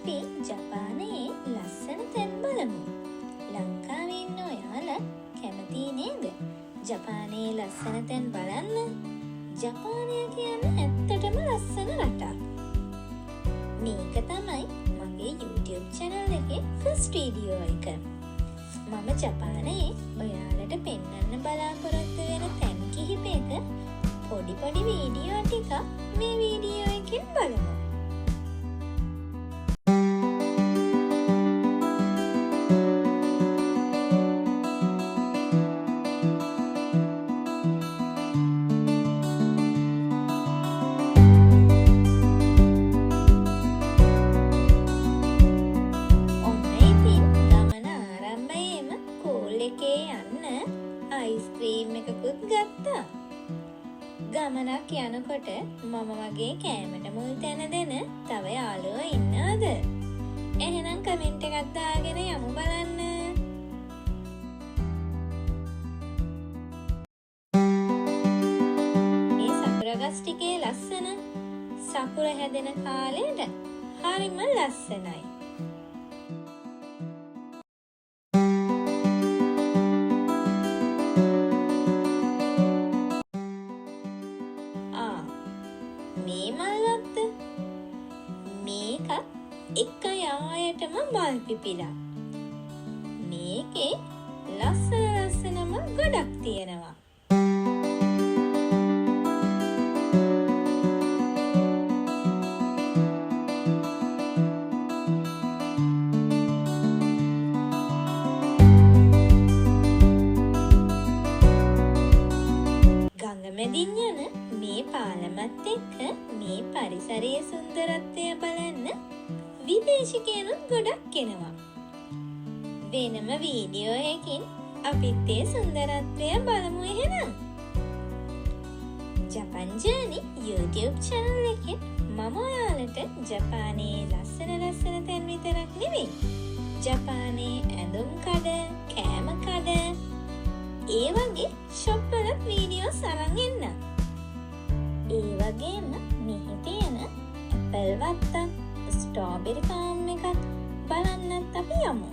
අපි ජපානයේ ලස්සන තැන් බලමු. ලංකාවේ ඉන්න ඔයාලා කැමති නේද ජපානයේ ලස්සන තැන් බලන්න? ජපානය කියන්නේ ඇත්තටම ලස්සන රටක්. මේක තමයි මගේ YouTube channel එකේ first video එක. මම ජපානයේ ඔයාලට පෙන්වන්න බලාපොරොත්තු වෙන තැන් කිහිපයක පොඩි වීඩියෝ ටිකක් මේ වීඩියෝ එකෙන් බලමු. අයිස්ක්‍රීම් එකකුත් ගත්තා. ගමනක් යනකොට මම වගේ කෑමට මුල් තැන දෙන තව යාළුවෝ ඉන්නවද? එහෙනම් කමෙන්ට් එකක් දාගෙන යමු බලන්න. මේ සකුරා ගස් ටිකේ ලස්සන සකුර හැදෙන කාලෙට හරිම ලස්සනයි. මේ මල්වත්ත මේකත් එක යායටම මල් පිපිලා. මේකේ ලස්සනම ගොඩක් තියෙනවා. ගඟ මැදින් යන මේ පාලමත් එක්ක මේ පරිසරයේ සුන්දරත්වය බලන්න විදේශිකයනුත් ගොඩක් එනවා. වෙනම වීඩියෝ එකකින් අපිත් ඒ සුන්දරත්වය බලමු එහෙනම්. ජපන් ජර්නි YouTube channel එකෙන් මම ඔයාලට ජපානයේ ලස්සන තැන් විතරක් නෙවෙයි, ජපානයේ ඇඳුම් කඩ, කෑම කඩ, ඒ වගේ shop වලත් වීඩියෝස් අරන් එන්න. ඒ වගේම මෙහි තියෙන ඇපල් වත්තක්, ස්ට්‍රෝබෙරි ෆාම් එකක් බලන්නත් අපි යමු.